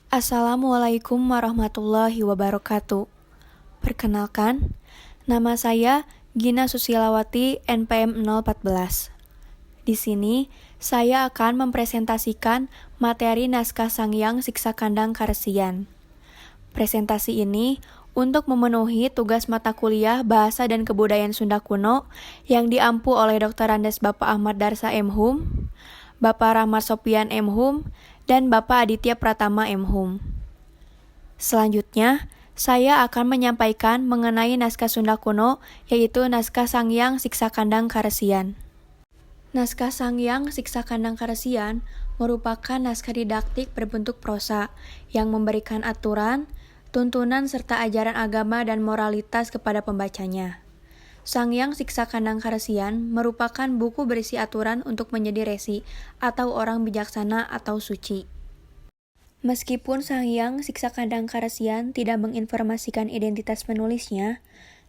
Assalamualaikum warahmatullahi wabarakatuh. Perkenalkan, nama saya Gina Susilawati NPM 014. Di sini, saya akan mempresentasikan materi naskah Sangyang Siksa Kandang Karesian. Presentasi ini untuk memenuhi tugas mata kuliah Bahasa dan Kebudayaan Sunda Kuno yang diampu oleh Dr. Andes Bapak Ahmad Darsa M.Hum, Bapak Rahmat Sopian M.Hum, dan Bapak Aditya Pratama M.Hum. Selanjutnya, saya akan menyampaikan mengenai naskah Sunda kuno, yaitu naskah Sangyang Siksa Kandang Karesian. Naskah Sangyang Siksa Kandang Karesian merupakan naskah didaktik berbentuk prosa yang memberikan aturan, tuntunan serta ajaran agama dan moralitas kepada pembacanya. Sangyang Siksa Kandang Karesian merupakan buku berisi aturan untuk menjadi resi atau orang bijaksana atau suci. Meskipun Sangyang Siksa Kandang Karesian tidak menginformasikan identitas penulisnya,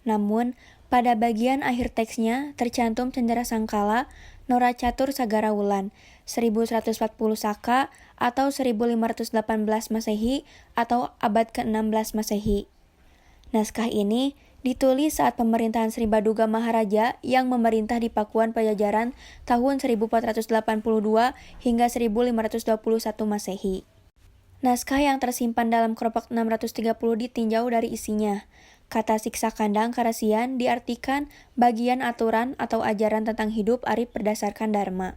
namun pada bagian akhir teksnya tercantum Cendera Sangkala Noracatur Sagara Wulan 1140 Saka atau 1518 Masehi atau abad ke-16 Masehi. Naskah ini ditulis saat pemerintahan Sri Baduga Maharaja yang memerintah di Pakuan Pajajaran tahun 1482 hingga 1521 Masehi. Naskah yang tersimpan dalam kelopak 630 ditinjau dari isinya. Kata siksa kandang Karesian diartikan bagian aturan atau ajaran tentang hidup arif berdasarkan dharma.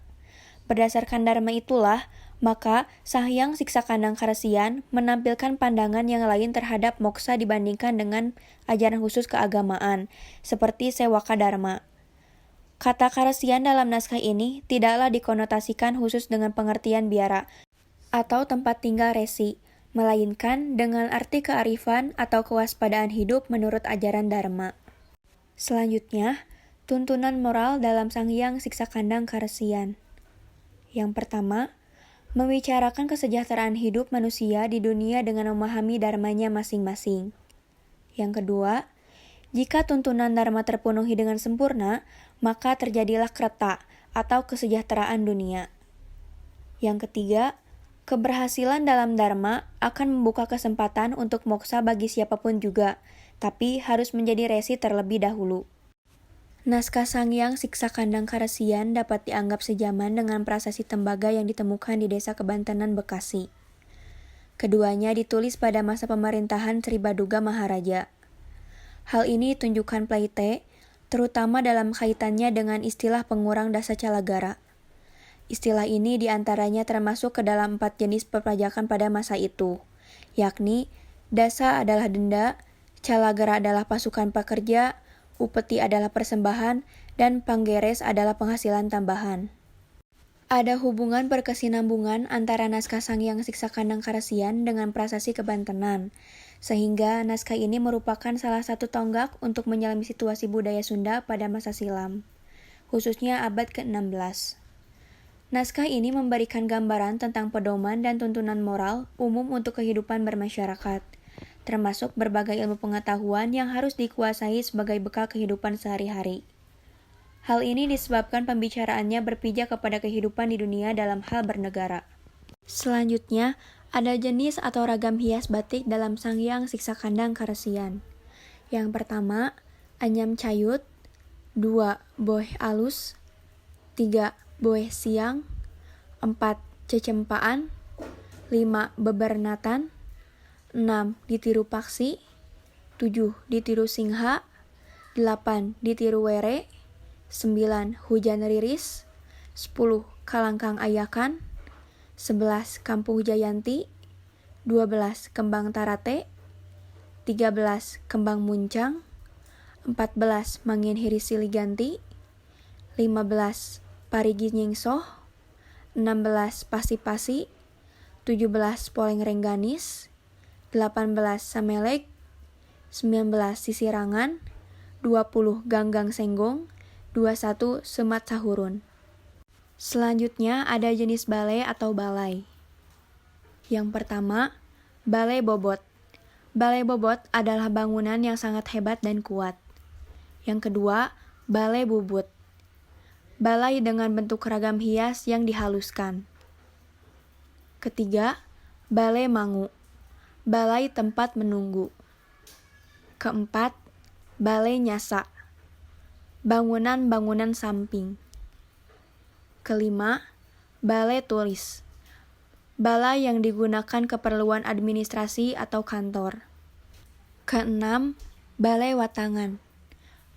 Berdasarkan dharma itulah, maka Sangyang Siksa Kandang Karesian menampilkan pandangan yang lain terhadap moksa dibandingkan dengan ajaran khusus keagamaan, seperti Sewaka Dharma. Kata Karesian dalam naskah ini tidaklah dikonotasikan khusus dengan pengertian biara atau tempat tinggal resi, melainkan dengan arti kearifan atau kewaspadaan hidup menurut ajaran Dharma. Selanjutnya, tuntunan moral dalam Sangyang Siksa Kandang Karesian. Yang pertama, membicarakan kesejahteraan hidup manusia di dunia dengan memahami dharmanya masing-masing. Yang kedua, jika tuntunan dharma terpenuhi dengan sempurna, maka terjadilah kreta atau kesejahteraan dunia. Yang ketiga, keberhasilan dalam dharma akan membuka kesempatan untuk moksa bagi siapapun juga, tapi harus menjadi resi terlebih dahulu. Naskah Sangyang Siksa Kandang Karesian dapat dianggap sejaman dengan prasasti tembaga yang ditemukan di Desa Kebantenan, Bekasi. Keduanya ditulis pada masa pemerintahan Sri Baduga Maharaja. Hal ini ditunjukkan Pleite, terutama dalam kaitannya dengan istilah pengurang dasa calagara. Istilah ini diantaranya termasuk ke dalam 4 jenis perpajakan pada masa itu, yakni dasa adalah denda, calagara adalah pasukan pekerja, upeti adalah persembahan, dan panggeres adalah penghasilan tambahan. Ada hubungan berkesinambungan antara naskah Sangyang Siksa Kandang Karesian dengan prasasti Kebantenan, sehingga naskah ini merupakan salah satu tonggak untuk menyelami situasi budaya Sunda pada masa silam, khususnya abad ke-16. Naskah ini memberikan gambaran tentang pedoman dan tuntunan moral umum untuk kehidupan bermasyarakat, termasuk berbagai ilmu pengetahuan yang harus dikuasai sebagai bekal kehidupan sehari-hari. Hal ini disebabkan pembicaraannya berpijak kepada kehidupan di dunia dalam hal bernegara. Selanjutnya, ada jenis atau ragam hias batik dalam Sangyang Siksa Kandang Karesian. Yang pertama, anyam cayut, 2. Boeh alus, 3. Boeh siang, 4. Cecempaan, 5. Bebernatan, 6. Ditiru paksi, 7. Ditiru singha, 8. Ditiru were, 9. Hujan riris, 10. Kalangkang ayakan, 11. Kampung Jayanti, 12. Kembang tarate, 13. Kembang muncang, 14. Mangin hirisi liganti, 15. Parigi nyingsoh, 16. Pasi-pasi, 17. Poleng rengganis, 18. Samelek, 19. Sisirangan, 20. Ganggang senggong, 21. Semat sahurun. Selanjutnya ada jenis balai atau balai. Yang pertama, balai bobot. Balai bobot adalah bangunan yang sangat hebat dan kuat. Yang kedua, balai bubut. Balai dengan bentuk ragam hias yang dihaluskan. Ketiga, balai mangu. balai tempat menunggu. Keempat, balai nyasa, bangunan-bangunan samping. Kelima, balai tulis, balai yang digunakan keperluan administrasi atau kantor. Keenam, balai watangan,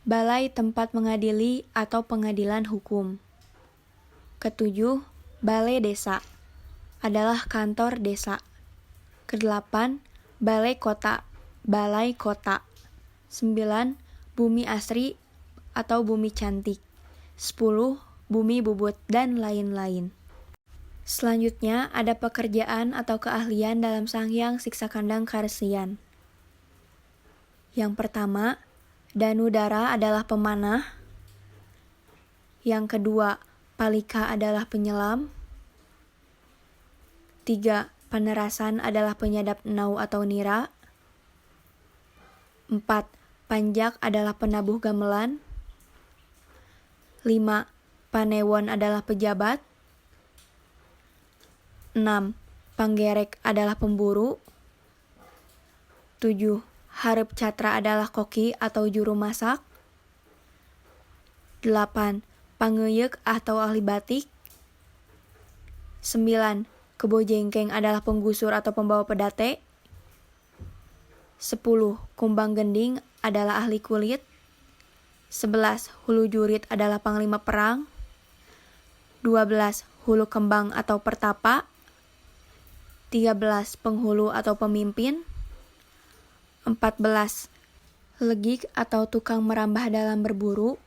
balai tempat mengadili atau pengadilan hukum. Ketujuh, balai desa, adalah kantor desa. Kedelapan, balai kota, balai kota. 9, bumi asri atau bumi cantik. 10, bumi bubut, dan lain-lain. Selanjutnya, ada pekerjaan atau keahlian dalam Sanghyang Siksakandang Karesian. Yang pertama, Danudara adalah pemanah. Yang kedua, Palika adalah penyelam. 3, Panerasan adalah penyadap nau atau nira. 4, Panjak adalah penabuh gamelan. 5, Panewon adalah pejabat. 6, Panggerek adalah pemburu. 7, Hareup Catra adalah koki atau juru masak. 8, Pangeyeuk atau ahli batik. 9, Kebo Jengkeng adalah penggusur atau pembawa pedate. 10, Kumbang Gending adalah ahli kulit. 11, Hulu Jurit adalah panglima perang. 12, Hulu Kembang atau pertapa. 13, Penghulu atau pemimpin. 14, Legik atau tukang merambah dalam berburu.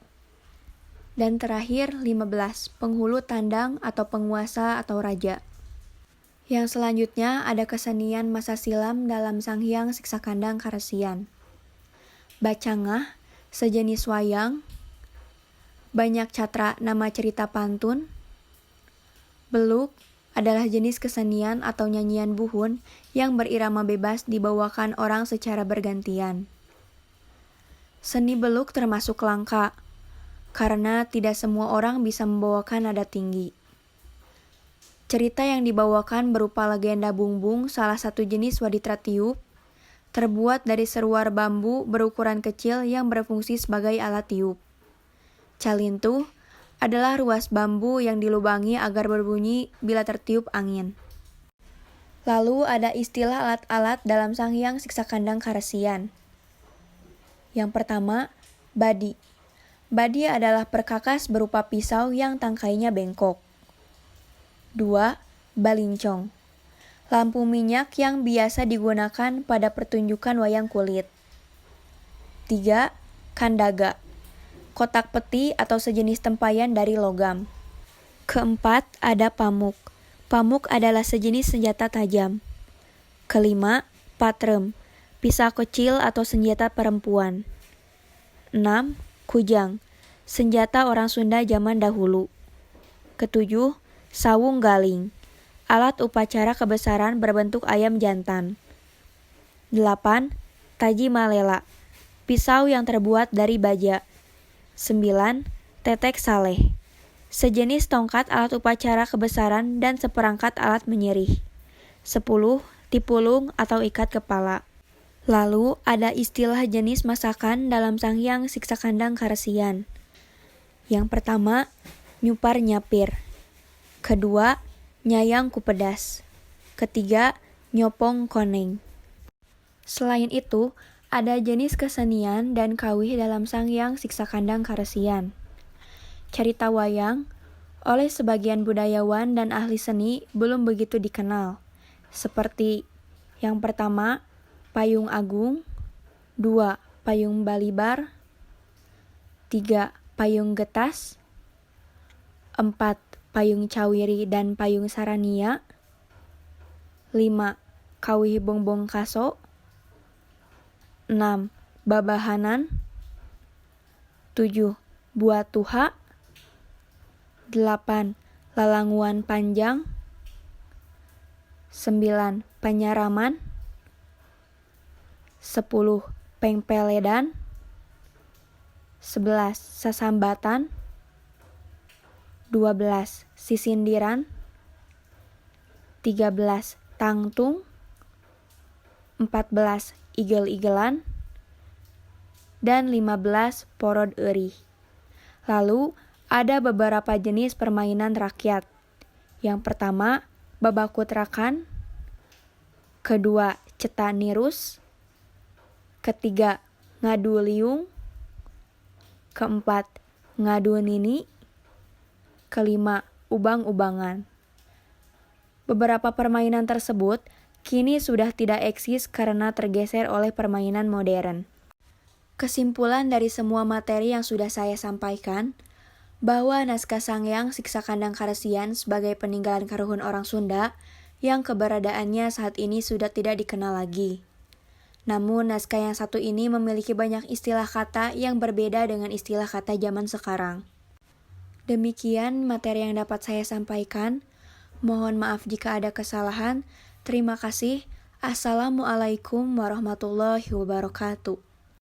Dan terakhir 15, Penghulu Tandang atau penguasa atau raja. Yang selanjutnya ada kesenian masa silam dalam Sanghyang Siksakandang Karesian. Bacangah, sejenis wayang. Banyak catra, nama cerita pantun. Beluk adalah jenis kesenian atau nyanyian buhun yang berirama bebas dibawakan orang secara bergantian. Seni beluk termasuk langka, karena tidak semua orang bisa membawakan nada tinggi. Cerita yang dibawakan berupa legenda bungbung, salah satu jenis waditra tiup, terbuat dari seruar bambu berukuran kecil yang berfungsi sebagai alat tiup. Calintuh adalah ruas bambu yang dilubangi agar berbunyi bila tertiup angin. Lalu ada istilah alat-alat dalam Sanghyang Siksakandang Karesian. Yang pertama, badi. Badi adalah perkakas berupa pisau yang tangkainya bengkok. 2, balincong. Lampu minyak yang biasa digunakan pada pertunjukan wayang kulit. 3, kandaga. Kotak peti atau sejenis tempayan dari logam. Keempat, ada pamuk. Pamuk adalah sejenis senjata tajam. Kelima, patrem. Pisau kecil atau senjata perempuan. 6, kujang. Senjata orang Sunda zaman dahulu. Ketujuh, sawung galing. Alat upacara kebesaran berbentuk ayam jantan. 8, taji malela. Pisau yang terbuat dari baja. 9, tetek saleh. Sejenis tongkat alat upacara kebesaran dan seperangkat alat menyirih. 10, tipulung atau ikat kepala. Lalu ada istilah jenis masakan dalam Sanghyang Siksakandang Karesian. Yang pertama, nyupar nyapir. Kedua, nyayang kupedas. Ketiga, nyopong koneng. Selain itu, ada jenis kesenian dan kawih dalam Sanghyang Siksakandang Karesian. Cerita wayang oleh sebagian budayawan dan ahli seni belum begitu dikenal. Seperti yang pertama, Payung Agung. 2, Payung Balibar. 3, Payung Getas. 4, Payung Cawiri dan Payung Sarania. 5, Kawih Bongbong Kaso. 6, Babahanan. 7, Buah Tuha. 8, Lalanguan Panjang. 9, Penyaraman. 10, Pengpeledan. 11, Sasambatan. 12, Sisindiran. 13, Tangtung. 14 igel-igelan, dan 15 porod eri. Lalu, ada beberapa jenis permainan rakyat. Yang pertama, babakutrakan. Kedua, cetak nirus. Ketiga, ngadu liung. Keempat, ngadu nini. Kelima, ubang-ubangan. Beberapa permainan tersebut kini sudah tidak eksis karena tergeser oleh permainan modern. Kesimpulan dari semua materi yang sudah saya sampaikan, bahwa naskah Sangyang Siksa Kandang Karesian sebagai peninggalan karuhun orang Sunda yang keberadaannya saat ini sudah tidak dikenal lagi. Namun naskah yang satu ini memiliki banyak istilah kata yang berbeda dengan istilah kata zaman sekarang. Demikian materi yang dapat saya sampaikan. Mohon maaf jika ada kesalahan. Terima kasih. Assalamualaikum warahmatullahi wabarakatuh.